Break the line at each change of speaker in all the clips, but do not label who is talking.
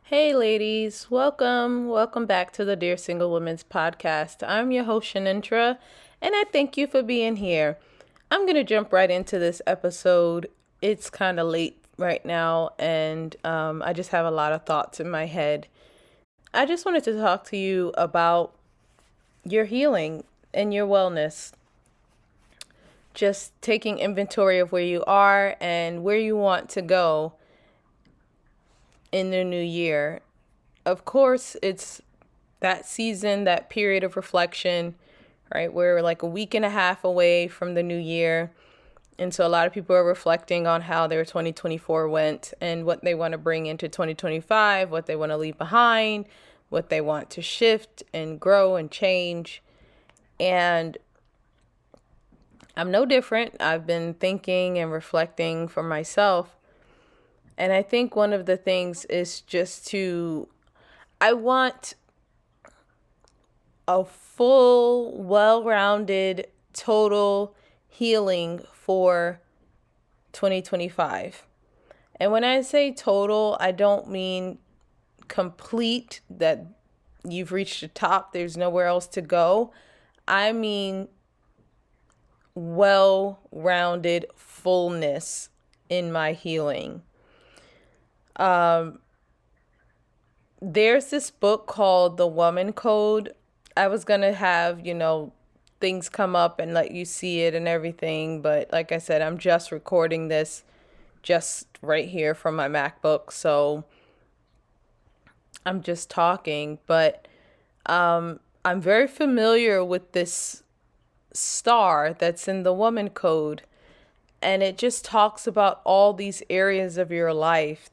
Hey ladies, welcome back to the Dear Single Women's podcast. I'm your host Shanintra, and I thank you for being here. I'm gonna jump right into this episode. It's kind of late right now, and I just have a lot of thoughts in my head. I just wanted to talk to you about your healing and your wellness. Just taking inventory of where you are and where you want to go in the new year. Of course, it's that season, that period of reflection, right? We're like a week and a half away from the new year. And so a lot of people are reflecting on how their 2024 went and what they want to bring into 2025, what they want to leave behind, what they want to shift and grow and change. And I'm no different. I've been thinking and reflecting for myself. And I think one of the things is I want a full, well-rounded, total healing for 2025. And when I say total, I don't mean complete, that you've reached the top, there's nowhere else to go. I mean well-rounded fullness in my healing. There's this book called The Woman Code. I was going to have, things come up and let you see it and everything. But like I said, I'm just recording this just right here from my MacBook. So I'm just talking. But I'm very familiar with this star that's in The Woman Code. And it just talks about all these areas of your life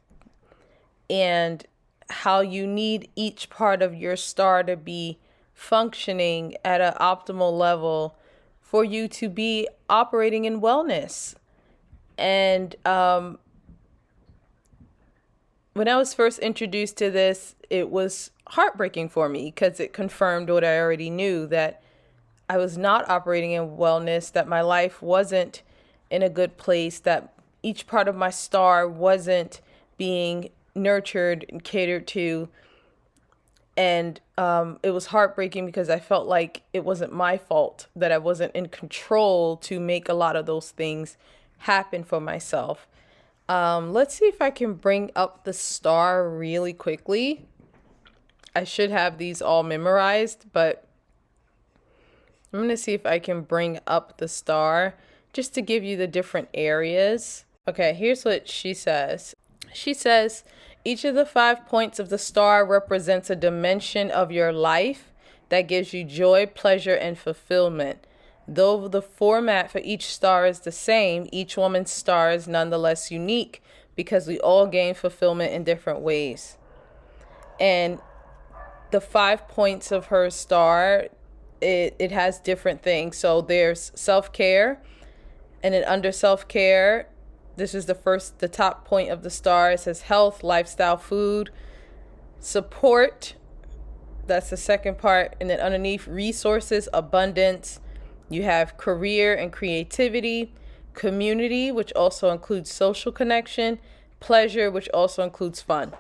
and how you need each part of your star to be functioning at an optimal level for you to be operating in wellness. And when I was first introduced to this, it was heartbreaking for me because it confirmed what I already knew, that I was not operating in wellness, that my life wasn't in a good place, that each part of my star wasn't being nurtured and catered to. And it was heartbreaking because I felt like it wasn't my fault, that I wasn't in control to make a lot of those things happen for myself. Let's see if I can bring up the star really quickly. I should have these all memorized, but I'm going to see if I can bring up the star just to give you the different areas. Okay, here's what she says. She says, each of the 5 points of the star represents a dimension of your life that gives you joy, pleasure, and fulfillment. Though the format for each star is the same, each woman's star is nonetheless unique because we all gain fulfillment in different ways. And the 5 points of her star, it has different things. So there's self-care, and then under self-care, this is the top point of the star. It says health, lifestyle, food, support. That's the second part. And then underneath, resources, abundance. You have career and creativity, community, which also includes social connection, pleasure, which also includes fun.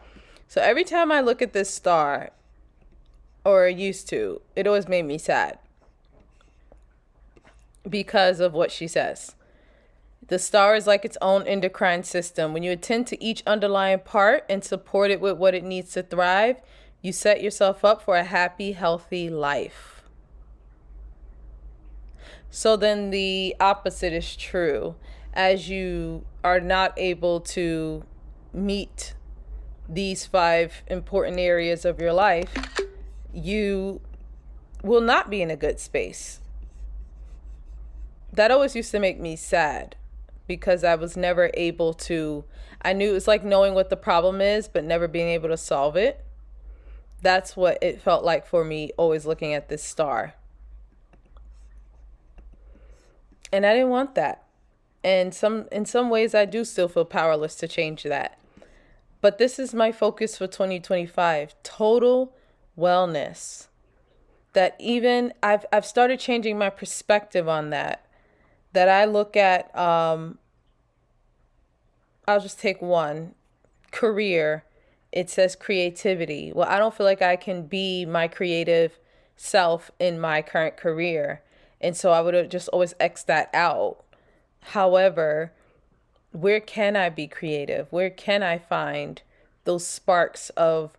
So every time I look at this star, or used to, it always made me sad because of what she says. The star is like its own endocrine system. When you attend to each underlying part and support it with what it needs to thrive, you set yourself up for a happy, healthy life. So then the opposite is true. As you are not able to meet these 5 important areas of your life, you will not be in a good space. That always used to make me sad, because I was never able to, I knew it was like knowing what the problem is, but never being able to solve it. That's what it felt like for me, always looking at this star. And I didn't want that. And in some ways, I do still feel powerless to change that. But this is my focus for 2025, total wellness. That even I've started changing my perspective on that. That I look at, I'll just take one, career. it says creativity. Well, I don't feel like I can be my creative self in my current career. And so I would have just always X that out. However, where can I be creative? Where can I find those sparks of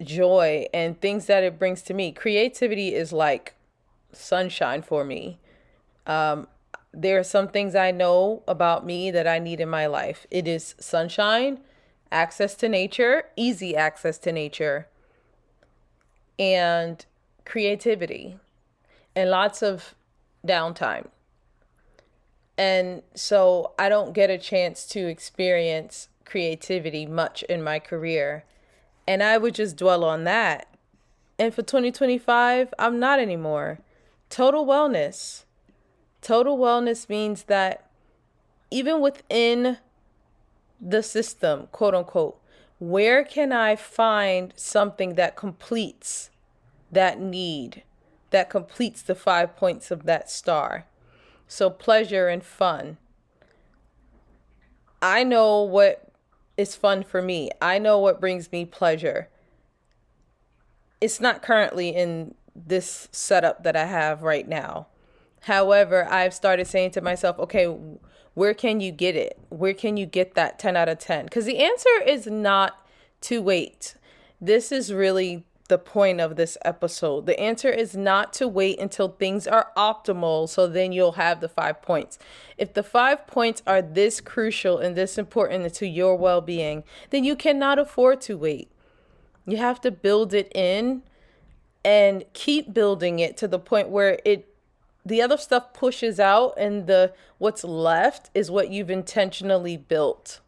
joy and things that it brings to me? Creativity is like sunshine for me. There are some things I know about me that I need in my life. It is sunshine, access to nature, easy access to nature, and creativity, and lots of downtime. And so I don't get a chance to experience creativity much in my career. And I would just dwell on that. And for 2025, I'm not anymore. Total wellness. Total wellness means that even within the system, quote unquote, where can I find something that completes that need, that completes the 5 points of that star? So pleasure and fun. I know what is fun for me. I know what brings me pleasure. It's not currently in this setup that I have right now. However, I've started saying to myself, okay, where can you get it? Where can you get that 10 out of 10? Because the answer is not to wait. This is really the point of this episode. The answer is not to wait until things are optimal, so then you'll have the 5 points. If the 5 points are this crucial and this important to your well-being, then you cannot afford to wait. You have to build it in and keep building it to the point where the other stuff pushes out, and what's left is what you've intentionally built.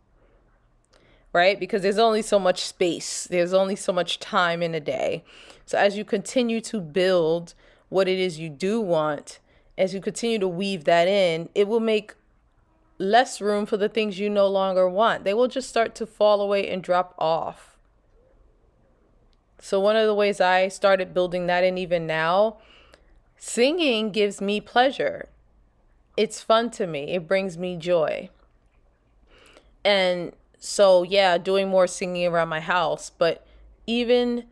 Right? Because there's only so much space. There's only so much time in a day. So as you continue to build what it is you do want, as you continue to weave that in, it will make less room for the things you no longer want. They will just start to fall away and drop off. So one of the ways I started building that in, even now, singing gives me pleasure. It's fun to me. It brings me joy. And so, yeah, doing more singing around my house. But even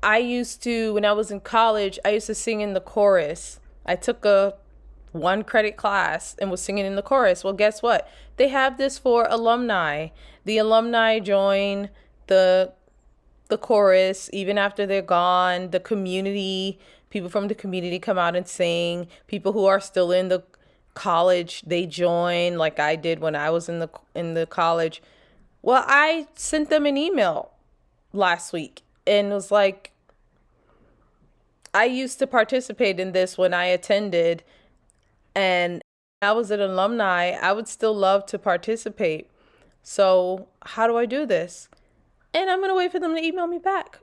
I used to, when I was in college, I used to sing in the chorus. I took a 1 credit class and was singing in the chorus. Well, guess what? They have this for alumni. The alumni join the chorus even after they're gone. The community, people from the community come out and sing. People who are still in the college, they join, like I did when I was in the college. Well, I sent them an email last week and was like, I used to participate in this when I attended, and I was an alumni. I would still love to participate. So how do I do this? And I'm going to wait for them to email me back.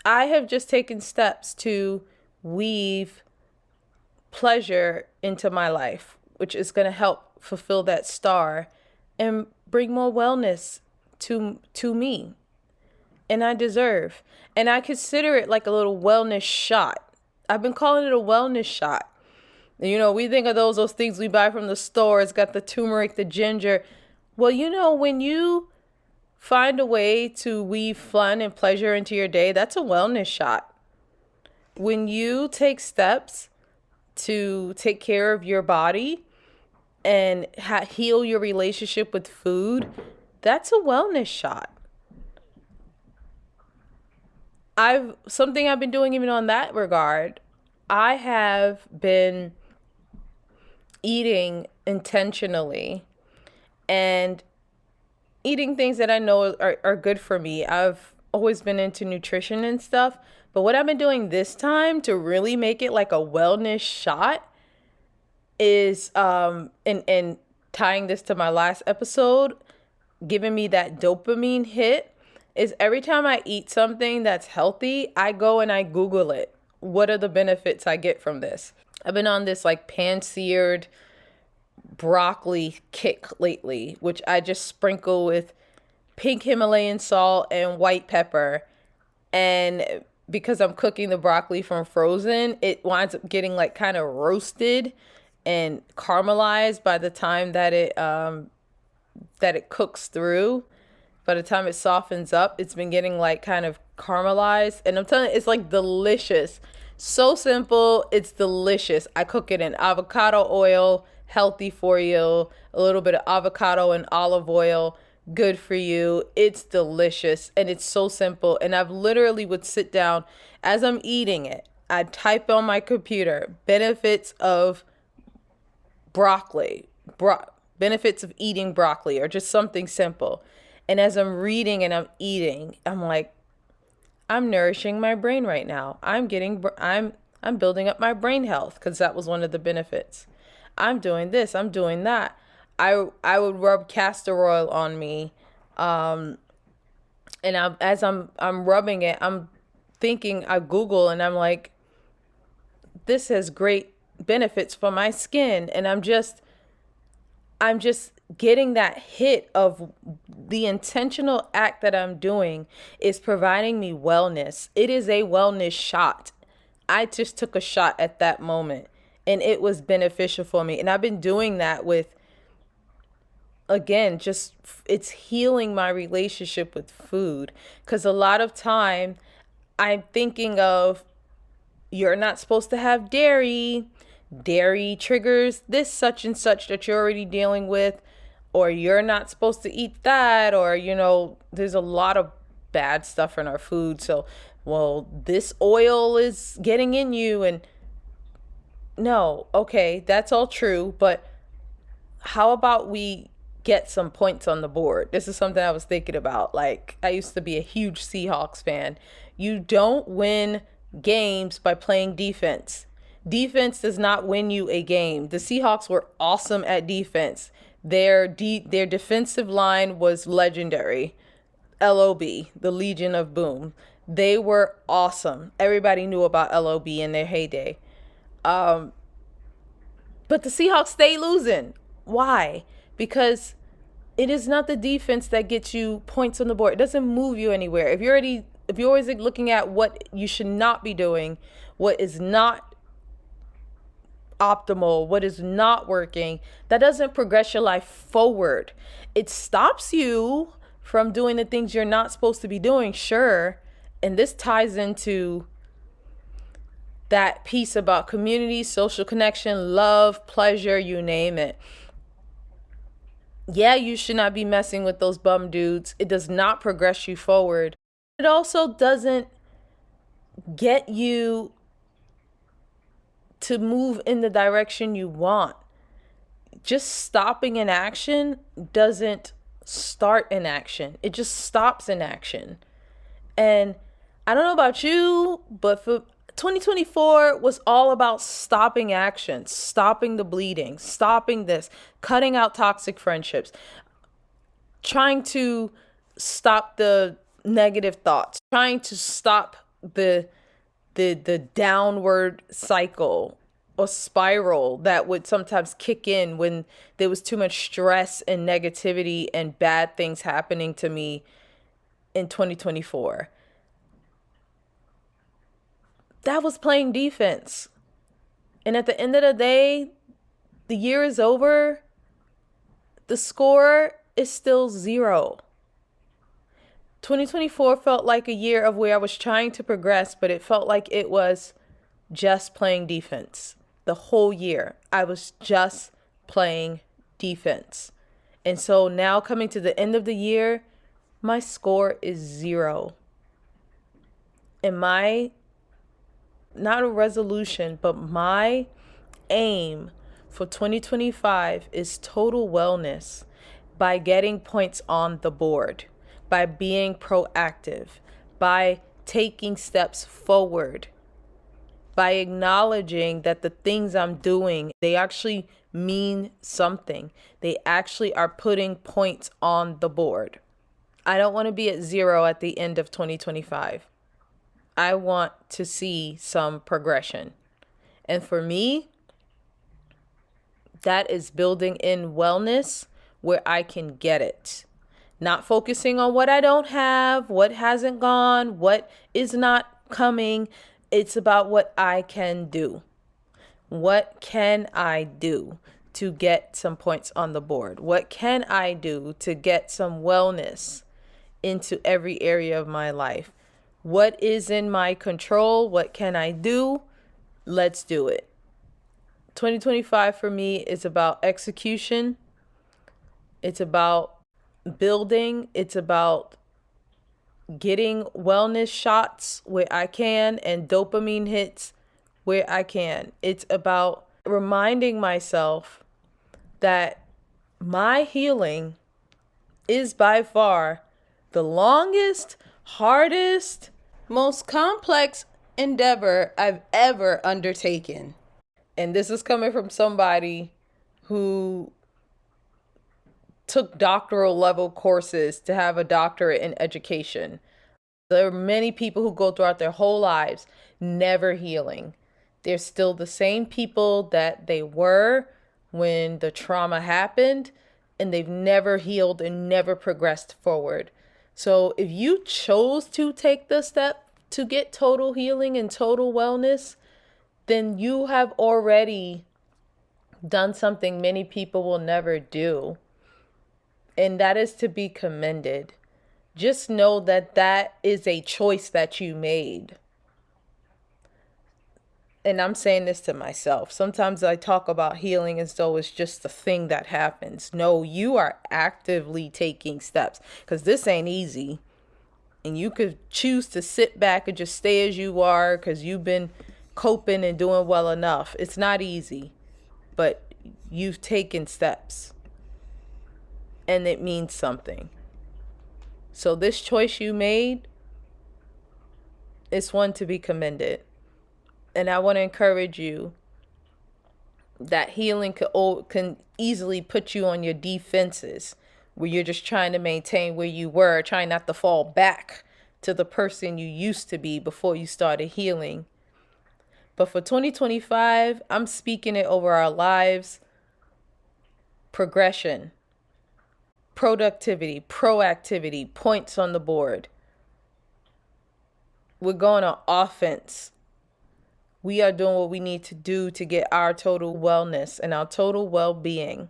I have just taken steps to weave pleasure into my life, which is going to help fulfill that star and bring more wellness to me. And I deserve. And I consider it like a little wellness shot. I've been calling it a wellness shot. You know, we think of those things we buy from the store. It's got the turmeric, the ginger. Well, you know, when you find a way to weave fun and pleasure into your day, that's a wellness shot. When you take steps to take care of your body and heal your relationship with food, that's a wellness shot. Something I've been doing even on that regard, I have been eating intentionally and eating things that I know are good for me. I've always been into nutrition and stuff, but what I've been doing this time to really make it like a wellness shot is, and tying this to my last episode, giving me that dopamine hit, is every time I eat something that's healthy, I go and I Google it. What are the benefits I get from this? I've been on this like pan-seared broccoli kick lately, which I just sprinkle with pink Himalayan salt and white pepper. And because I'm cooking the broccoli from frozen, it winds up getting like kind of roasted and caramelized by the time that it cooks through. by the time it softens up, it's been getting like kind of caramelized. And I'm telling you, it's like delicious. So simple, it's delicious. I cook it in avocado oil, healthy for you, a little bit of avocado and olive oil, good for you. It's delicious and it's so simple. And I've literally would sit down as I'm eating it. I type on my computer benefits of broccoli, benefits of eating broccoli, or just something simple. And as I'm reading and I'm eating, I'm like, I'm nourishing my brain right now. I'm building up my brain health because that was one of the benefits. I'm doing this, I'm doing that. I would rub castor oil on me, and as I'm rubbing it, I'm thinking, I Google and I'm like, this has great benefits for my skin, and I'm just getting that hit of the intentional act that I'm doing is providing me wellness. It is a wellness shot. I just took a shot at that moment and it was beneficial for me. And I've been doing that with, again, just it's healing my relationship with food. Because a lot of time I'm thinking of, you're not supposed to have dairy. Dairy triggers this such and such that you're already dealing with, or you're not supposed to eat that, or, there's a lot of bad stuff in our food. So, well, this oil is getting in you. And no, okay, that's all true. But how about we get some points on the board? This is something I was thinking about. Like, I used to be a huge Seahawks fan. You don't win games by playing defense. Defense does not win you a game. The Seahawks were awesome at defense. Their defensive line was legendary. LOB, the Legion of Boom. They were awesome. Everybody knew about LOB in their heyday. But the Seahawks stay losing. Why? Because it is not the defense that gets you points on the board. It doesn't move you anywhere. If you're always looking at what you should not be doing, what is not optimal, what is not working, that doesn't progress your life forward. It stops you from doing the things you're not supposed to be doing, sure. And this ties into that piece about community, social connection, love, pleasure, you name it. Yeah, you should not be messing with those bum dudes. It does not progress you forward. It also doesn't get you to move in the direction you want. Just stopping in action doesn't start in action. It just stops in action. And I don't know about you, but for 2024 was all about stopping action, stopping the bleeding, stopping this, cutting out toxic friendships, trying to stop the negative thoughts, trying to stop the downward cycle or spiral that would sometimes kick in when there was too much stress and negativity and bad things happening to me in 2024. That was playing defense. And at the end of the day, the year is over. The score is still 0. 2024 felt like a year of where I was trying to progress, but it felt like it was just playing defense. The whole year, I was just playing defense. And so now coming to the end of the year, my score is 0. And not a resolution, but my aim for 2025 is total wellness by getting points on the board, by being proactive, by taking steps forward, by acknowledging that the things I'm doing, they actually mean something. They actually are putting points on the board. I don't want to be at 0 at the end of 2025. I want to see some progression. And for me, that is building in wellness where I can get it. Not focusing on what I don't have, what hasn't gone, what is not coming. It's about what I can do. What can I do to get some points on the board? What can I do to get some wellness into every area of my life. What is in my control? What can I do? Let's do it. 2025 for me is about execution. It's about building. It's about getting wellness shots where I can and dopamine hits where I can. It's about reminding myself that my healing is by far the longest, hardest, most complex endeavor I've ever undertaken. And this is coming from somebody who took doctoral level courses to have a doctorate in education. There are many people who go throughout their whole lives never healing. They're still the same people that they were when the trauma happened, and they've never healed and never progressed forward. So if you chose to take the step to get total healing and total wellness, then you have already done something many people will never do. And that is to be commended. Just know that that is a choice that you made. And I'm saying this to myself. Sometimes I talk about healing as though it's just a thing that happens. No, you are actively taking steps, because this ain't easy. And you could choose to sit back and just stay as you are because you've been coping and doing well enough. It's not easy, but you've taken steps. And it means something. So this choice you made is one to be commended. And I want to encourage you that healing can easily put you on your defenses, where you're just trying to maintain where you were, trying not to fall back to the person you used to be before you started healing. But for 2025, I'm speaking it over our lives. Progression, productivity, proactivity, points on the board. We're going on offense. We are doing what we need to do to get our total wellness and our total well-being.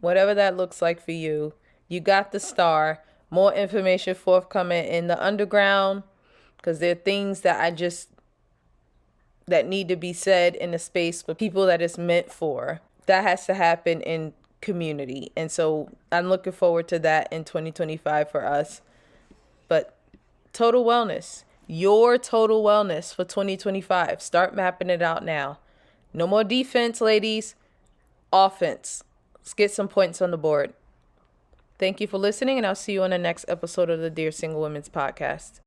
Whatever that looks like for you, you got the star. More information forthcoming in the underground, because there are things that that need to be said in a space for people that it's meant for. That has to happen in community. And so I'm looking forward to that in 2025 for us. But total wellness, your total wellness for 2025. Start mapping it out now. No more defense, ladies. Offense. Let's get some points on the board. Thank you for listening, and I'll see you on the next episode of the Dear Single Women's Podcast.